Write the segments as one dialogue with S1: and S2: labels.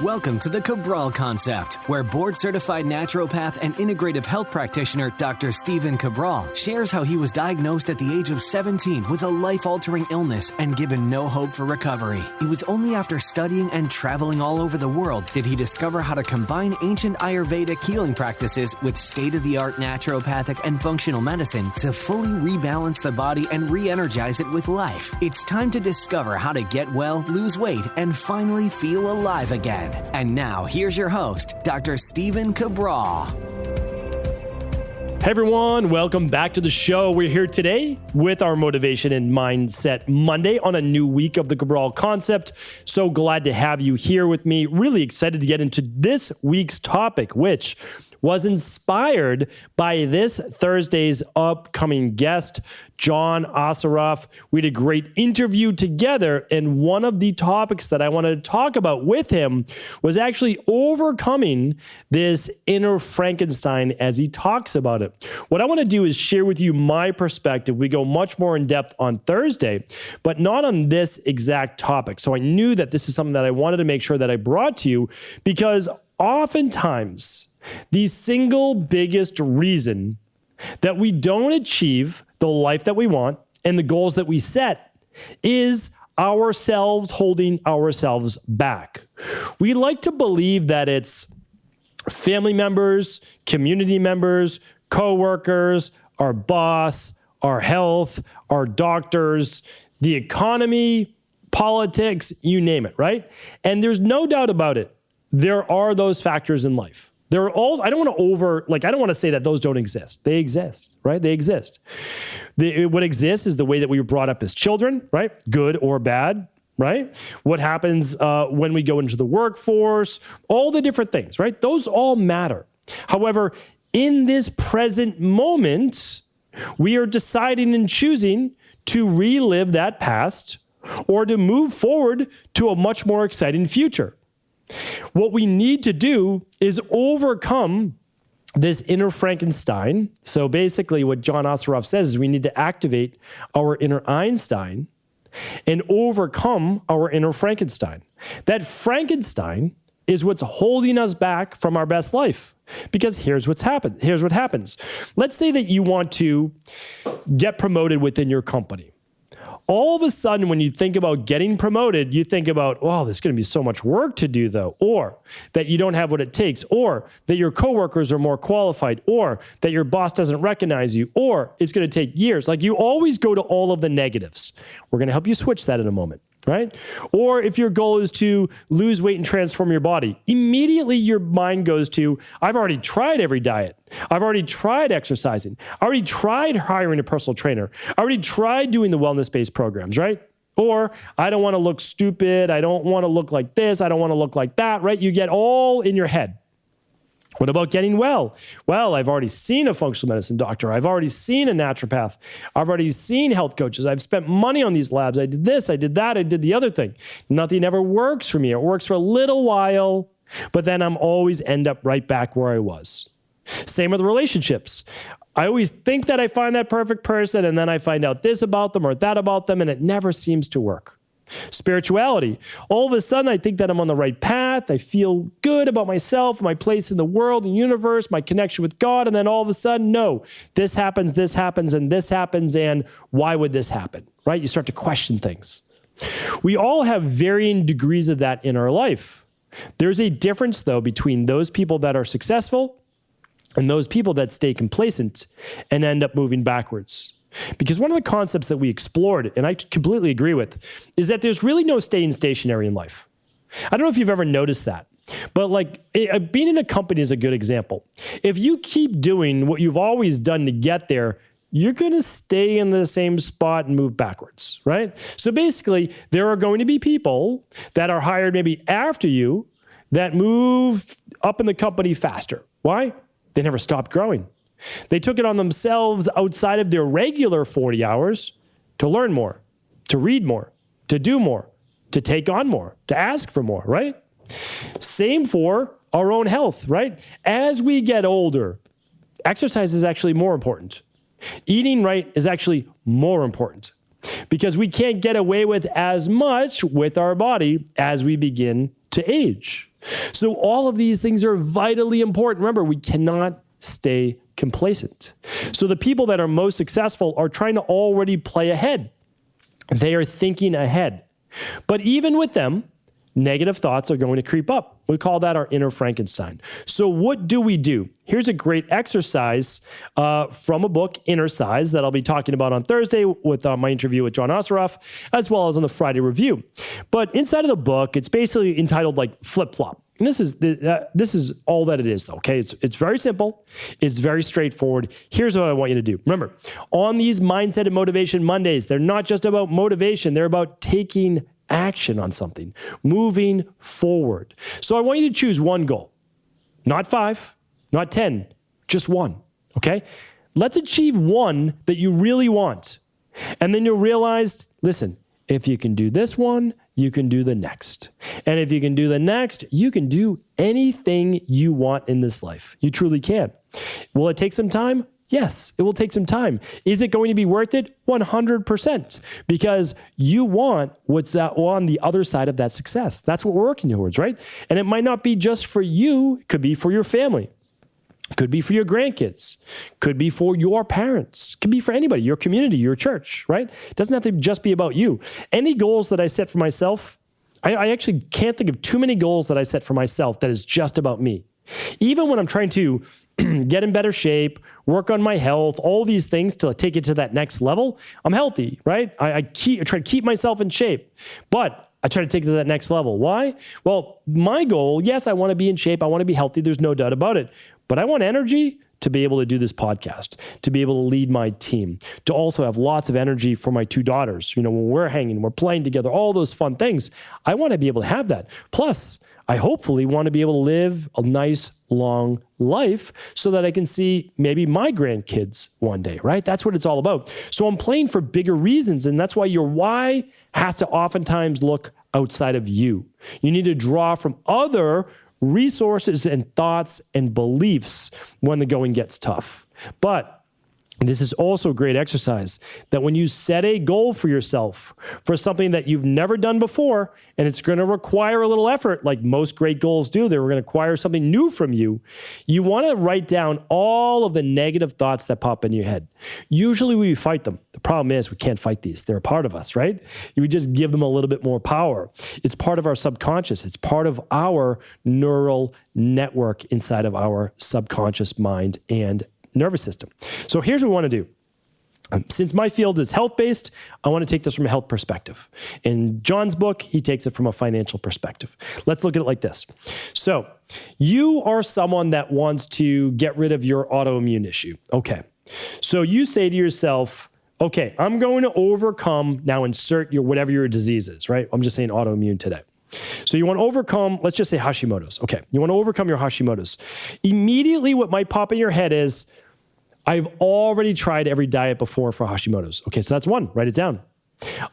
S1: Welcome to the Cabral Concept, where board-certified naturopath and integrative health practitioner Dr. Stephen Cabral shares how he was diagnosed at the age of 17 with a life-altering illness and given no hope for recovery. It was only after studying and traveling all over the world did he discover how to combine ancient Ayurvedic healing practices with state-of-the-art naturopathic and functional medicine to fully rebalance the body and re-energize it with life. It's time to discover how to get well, lose weight, and finally feel alive again. And now, here's your host, Dr. Stephen Cabral.
S2: Hey everyone, welcome back to the show. We're here today with our Motivation and Mindset Monday on a new week of the Cabral Concept. So glad to have you here with me. Really excited to get into this week's topic, which was inspired by this Thursday's upcoming guest, John Assaraf. We had a great interview together, and one of the topics that I wanted to talk about with him was actually overcoming this inner Frankenstein as he talks about it. What I want to do is share with you my perspective. We go much more in depth on Thursday, but not on this exact topic. So I knew that this is something that I wanted to make sure that I brought to you, because oftentimes the single biggest reason that we don't achieve the life that we want and the goals that we set is ourselves holding ourselves back. We like to believe that it's family members, community members, coworkers, our boss, our health, our doctors, the economy, politics, you name it, right? And there's no doubt about it. There are those factors in life. There are also, I don't want to say that those don't exist. They exist, right? They exist. What exists is the way that we were brought up as children, right? Good or bad, right? What happens when we go into the workforce, all the different things, right? Those all matter. However, in this present moment, we are deciding and choosing to relive that past or to move forward to a much more exciting future. What we need to do is overcome this inner Frankenstein. So basically what John Assaraf says is we need to activate our inner Einstein and overcome our inner Frankenstein. That Frankenstein is what's holding us back from our best life. Because here's what happens. Let's say that you want to get promoted within your company. All of a sudden, when you think about getting promoted, you think about, oh, there's going to be so much work to do, though, or that you don't have what it takes, or that your coworkers are more qualified, or that your boss doesn't recognize you, or it's going to take years. Like, you always go to all of the negatives. We're going to help you switch that in a moment, right? Or if your goal is to lose weight and transform your body, immediately your mind goes to, I've already tried every diet. I've already tried exercising. I already tried hiring a personal trainer. I already tried doing the wellness-based programs, right? Or I don't want to look stupid. I don't want to look like this. I don't want to look like that, right? You get all in your head. What about getting well? Well, I've already seen a functional medicine doctor. I've already seen a naturopath. I've already seen health coaches. I've spent money on these labs. I did this, I did that, I did the other thing. Nothing ever works for me. It works for a little while, but then I'm always end up right back where I was. Same with relationships. I always think that I find that perfect person, and then I find out this about them or that about them, and it never seems to work. Spirituality. All of a sudden, I think that I'm on the right path. I feel good about myself, my place in the world, the universe, my connection with God. And then all of a sudden, no, this happens, and this happens. And why would this happen? Right? You start to question things. We all have varying degrees of that in our life. There's a difference, though, between those people that are successful and those people that stay complacent and end up moving backwards. Because one of the concepts that we explored, and I completely agree with, is that there's really no staying stationary in life. I don't know if you've ever noticed that, but being in a company is a good example. If you keep doing what you've always done to get there, you're going to stay in the same spot and move backwards, right? So basically, there are going to be people that are hired maybe after you that move up in the company faster. Why? They never stopped growing. They took it on themselves outside of their regular 40 hours to learn more, to read more, to do more, to take on more, to ask for more, right? Same for our own health, right? As we get older, exercise is actually more important. Eating right is actually more important because we can't get away with as much with our body as we begin to age. So all of these things are vitally important. Remember, we cannot stay complacent. So the people that are most successful are trying to already play ahead. They are thinking ahead. But even with them, negative thoughts are going to creep up. We call that our inner Frankenstein. So what do we do? Here's a great exercise from a book, Inner Size, that I'll be talking about on Thursday with my interview with John Osseroff, as well as on the Friday review. But inside of the book, it's basically entitled like flip-flop. And this is all that it is, though, okay? It's very simple. It's very straightforward. Here's what I want you to do. Remember, on these Mindset and Motivation Mondays, they're not just about motivation. They're about taking action on something, moving forward. So I want you to choose one goal, not 5, not 10, just one, okay? Let's achieve one that you really want. And then you'll realize, listen, if you can do this one, you can do the next. And if you can do the next, you can do anything you want in this life. You truly can. Will it take some time? Yes, it will take some time. Is it going to be worth it? 100%. Because you want what's on the other side of that success. That's what we're working towards, right? And it might not be just for you. It could be for your family. Could be for your grandkids. Could be for your parents. Could be for anybody, your community, your church, right? It doesn't have to just be about you. Any goals that I set for myself, I actually can't think of too many goals that I set for myself that is just about me. Even when I'm trying to get in better shape, work on my health, all these things to take it to that next level, I'm healthy, right? I try to keep myself in shape, but I try to take it to that next level. Why? Well, my goal, yes, I want to be in shape. I want to be healthy. There's no doubt about it. But I want energy to be able to do this podcast, to be able to lead my team, to also have lots of energy for my 2 daughters. You know, when we're hanging, we're playing together, all those fun things. I want to be able to have that. Plus, I hopefully want to be able to live a nice, long life so that I can see maybe my grandkids one day, right? That's what it's all about. So I'm playing for bigger reasons, and that's why your why has to oftentimes look outside of you. You need to draw from other resources and thoughts and beliefs when the going gets tough. But this is also a great exercise that when you set a goal for yourself for something that you've never done before, and it's going to require a little effort, like most great goals do, they're going to require something new from you. You want to write down all of the negative thoughts that pop in your head. Usually we fight them. The problem is we can't fight these. They're a part of us, right? We just give them a little bit more power. It's part of our subconscious. It's part of our neural network inside of our subconscious mind and nervous system. So here's what we want to do. Since my field is health-based, I want to take this from a health perspective. In John's book, he takes it from a financial perspective. Let's look at it like this. So you are someone that wants to get rid of your autoimmune issue. Okay. So you say to yourself, okay, I'm going to overcome, now insert your whatever your disease is, right? I'm just saying autoimmune today. So you want to overcome, let's just say Hashimoto's. Okay, you want to overcome your Hashimoto's. Immediately what might pop in your head is, I've already tried every diet before for Hashimoto's. Okay, so that's one, write it down.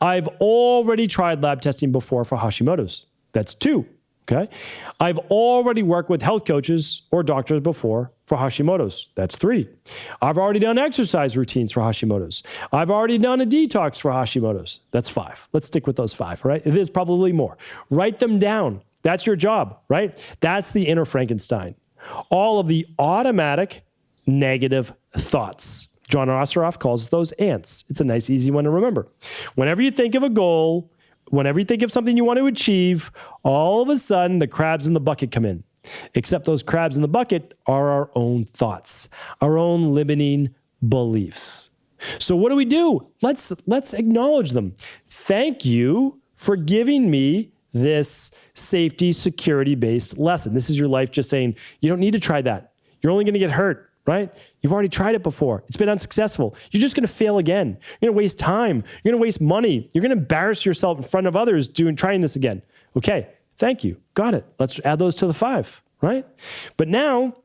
S2: I've already tried lab testing before for Hashimoto's. That's 2, okay? I've already worked with health coaches or doctors before for Hashimoto's. That's 3. I've already done exercise routines for Hashimoto's. I've already done a detox for Hashimoto's. That's 5. Let's stick with those 5, all right? There's probably more. Write them down. That's your job, right? That's the inner Frankenstein. All of the automatic negative thoughts. John Osseroff calls those ants. It's a nice, easy one to remember. Whenever you think of a goal, whenever you think of something you want to achieve, all of a sudden the crabs in the bucket come in. Except those crabs in the bucket are our own thoughts, our own limiting beliefs. So what do? Let's acknowledge them. Thank you for giving me this safety, security-based lesson. This is your life just saying, you don't need to try that. You're only going to get hurt. Right? You've already tried it before. It's been unsuccessful. You're just going to fail again. You're going to waste time. You're going to waste money. You're going to embarrass yourself in front of others trying this again. Okay, thank you. Got it. Let's add those to the 5, right? But now,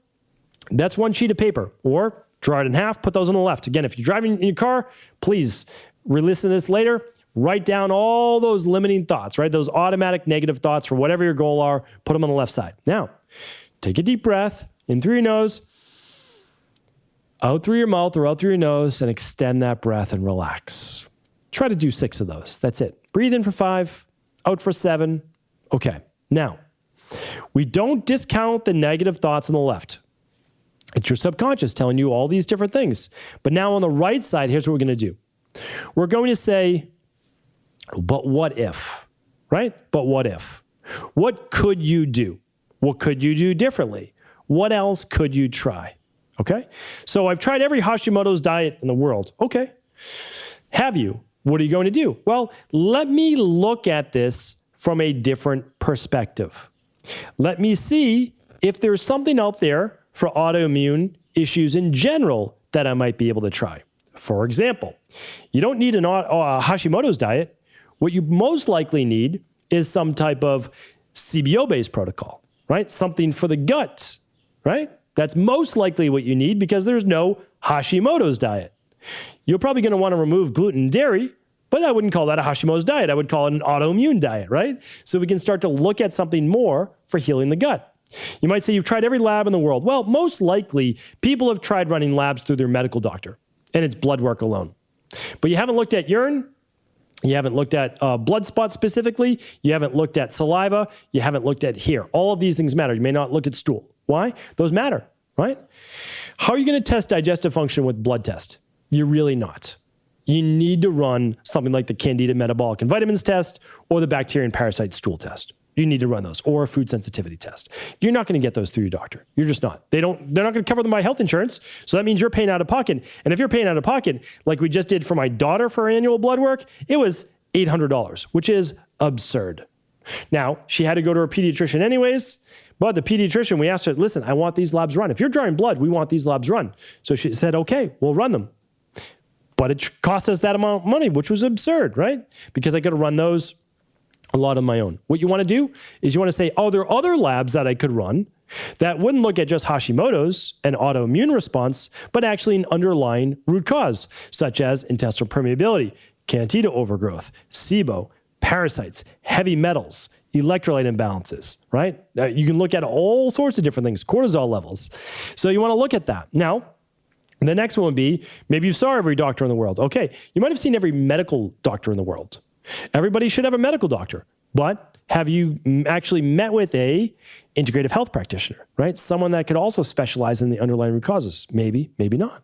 S2: that's one sheet of paper. Or draw it in half, put those on the left. Again, if you're driving in your car, please re-listen to this later. Write down all those limiting thoughts, right? Those automatic negative thoughts for whatever your goal are. Put them on the left side. Now, take a deep breath in through your nose, out through your mouth or out through your nose, and extend that breath and relax. Try to do 6 of those. That's it. Breathe in for 5, out for 7. Okay. Now, We don't discount the negative thoughts on the left. It's your subconscious telling you all these different things. But now on the right side, here's what we're going to do. We're going to say, but what if, right? But what if? What could you do? What could you do differently? What else could you try? Okay? So I've tried every Hashimoto's diet in the world. Okay. Have you? What are you going to do? Well, let me look at this from a different perspective. Let me see if there's something out there for autoimmune issues in general that I might be able to try. For example, you don't need a Hashimoto's diet. What you most likely need is some type of CBO-based protocol, right? Something for the gut, right? That's most likely what you need because there's no Hashimoto's diet. You're probably going to want to remove gluten and dairy, but I wouldn't call that a Hashimoto's diet. I would call it an autoimmune diet, right? So we can start to look at something more for healing the gut. You might say you've tried every lab in the world. Well, most likely people have tried running labs through their medical doctor, and it's blood work alone. But you haven't looked at urine. You haven't looked at blood spots specifically. You haven't looked at saliva. You haven't looked at hair. All of these things matter. You may not look at stool. Why? Those matter, right? How are you going to test digestive function with blood test? You're really not. You need to run something like the Candida metabolic and vitamins test or the bacteria and parasite stool test. You need to run those, or a food sensitivity test. You're not going to get those through your doctor. You're just not. They're not going to cover them by health insurance. So that means you're paying out of pocket. And if you're paying out of pocket, like we just did for my daughter for her annual blood work, it was $800, which is absurd. Now, she had to go to her pediatrician anyways, but the pediatrician, we asked her, listen, I want these labs run. If you're drawing blood, we want these labs run. So she said, okay, we'll run them. But it cost us that amount of money, which was absurd, right? Because I could have run those a lot on my own. What you want to do is you want to say, oh, there are other labs that I could run that wouldn't look at just Hashimoto's and autoimmune response, but actually an underlying root cause, such as intestinal permeability, candida overgrowth, SIBO, parasites, heavy metals, electrolyte imbalances, right? You can look at all sorts of different things, cortisol levels. So you want to look at that. Now, the next one would be, maybe you saw every doctor in the world. Okay, you might have seen every medical doctor in the world. Everybody should have a medical doctor, but have you actually met with a integrative health practitioner, right? Someone that could also specialize in the underlying root causes. Maybe, maybe not.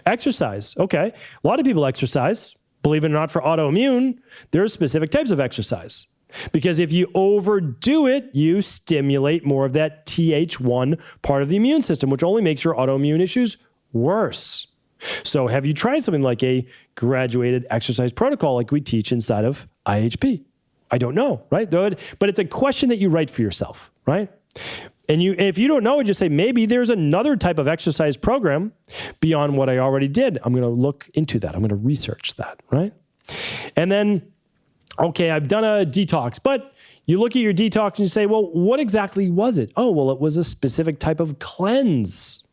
S2: Exercise. Okay. A lot of people exercise. Believe it or not, for autoimmune, there's specific types of exercise. Because if you overdo it, you stimulate more of that Th1 part of the immune system, which only makes your autoimmune issues worse. So have you tried something like a graduated exercise protocol like we teach inside of IHP? I don't know, right? But it's a question that you write for yourself, right? And if you don't know, just say, maybe there's another type of exercise program beyond what I already did. I'm going to look into that. I'm going to research that, right? And then, okay, I've done a detox, but you look at your detox and you say, well, what exactly was it? Oh, well, it was a specific type of cleanse.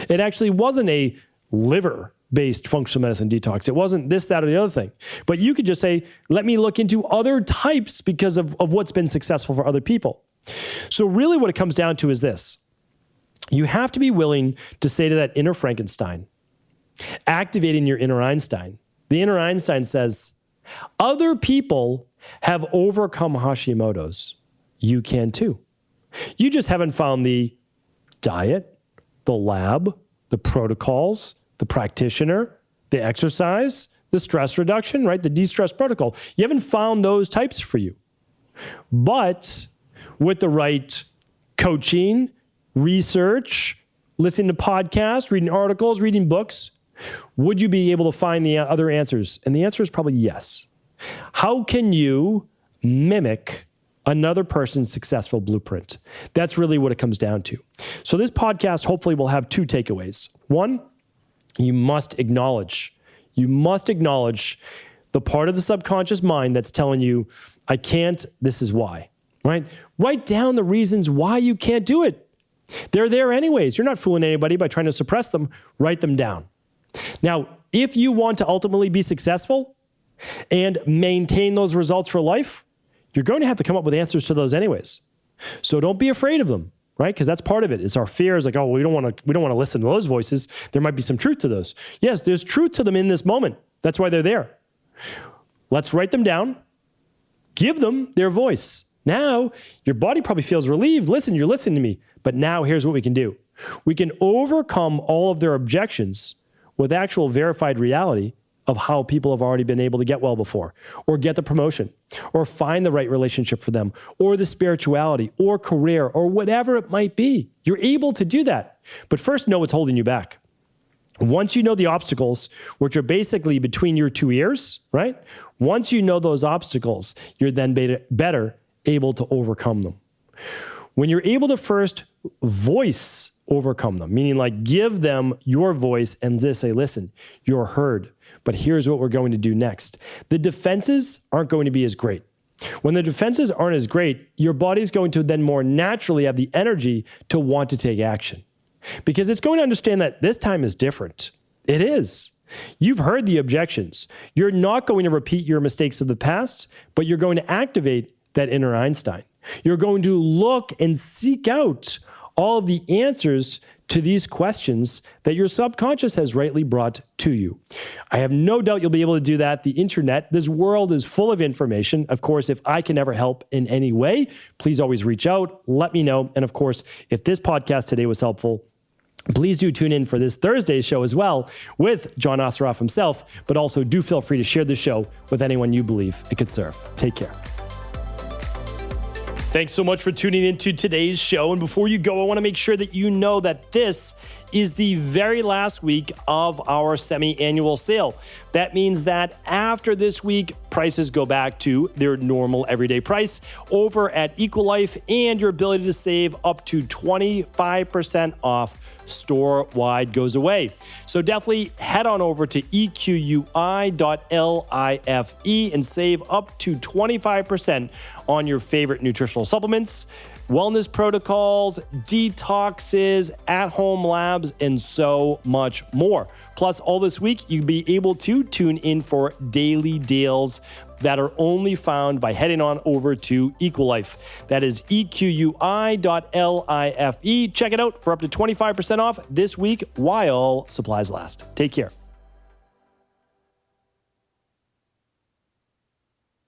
S2: It actually wasn't a liver-based functional medicine detox. It wasn't this, that, or the other thing. But you could just say, let me look into other types because of what's been successful for other people. So really what it comes down to is this. You have to be willing to say to that inner Frankenstein, activating your inner Einstein. The inner Einstein says, other people have overcome Hashimoto's. You can too. You just haven't found the diet, the lab, the protocols, the practitioner, the exercise, the stress reduction, right? The de-stress protocol. You haven't found those types for you. But with the right coaching, research, listening to podcasts, reading articles, reading books, would you be able to find the other answers? And the answer is probably yes. How can you mimic another person's successful blueprint? That's really what it comes down to. So this podcast hopefully will have two takeaways. One, you must acknowledge the part of the subconscious mind that's telling you, I can't, this is why, right? Write down the reasons why you can't do it. They're there anyways. You're not fooling anybody by trying to suppress them. Write them down. Now, if you want to ultimately be successful and maintain those results for life, you're going to have to come up with answers to those anyways. So don't be afraid of them, right? Because that's part of it. It's our fears like, oh, we don't want to listen to those voices. There might be some truth to those. Yes, there's truth to them in this moment. That's why they're there. Let's write them down. Give them their voice. Now, your body probably feels relieved. Listen, you're listening to me. But now here's what we can do. We can overcome all of their objections with actual verified reality of how people have already been able to get well before, or get the promotion, or find the right relationship for them, or the spirituality, or career, or whatever it might be. You're able to do that. But first, know what's holding you back. Once you know the obstacles, which are basically between your two ears, right? Once you know those obstacles, you're then better able to overcome them. When you're able to first voice overcome them, meaning like give them your voice and just say, listen, you're heard, but here's what we're going to do next. The defenses aren't going to be as great. When the defenses aren't as great, your body's going to then more naturally have the energy to want to take action, because it's going to understand that this time is different. It is. You've heard the objections. You're not going to repeat your mistakes of the past, but you're going to activate that inner Einstein. You're going to look and seek out all of the answers to these questions that your subconscious has rightly brought to you. I have no doubt you'll be able to do that. The internet, this world is full of information. Of course, if I can ever help in any way, please always reach out, let me know. And of course, if this podcast today was helpful, please do tune in for this Thursday show as well with John Osseroff himself, but also do feel free to share the show with anyone you believe it could serve. Take care. Thanks so much for tuning into today's show. And before you go, I want to make sure that you know that this is the very last week of our semi-annual sale. That means that after this week, prices go back to their normal everyday price over at Equalife, and your ability to save up to 25% off store-wide goes away. So definitely head on over to equi.life and save up to 25% on your favorite nutritional supplements, wellness protocols, detoxes, at-home labs, and so much more. Plus, all this week, you'll be able to tune in for daily deals that are only found by heading on over to Equalife. That is equi.life. Check it out for up to 25% off this week while supplies last. Take care.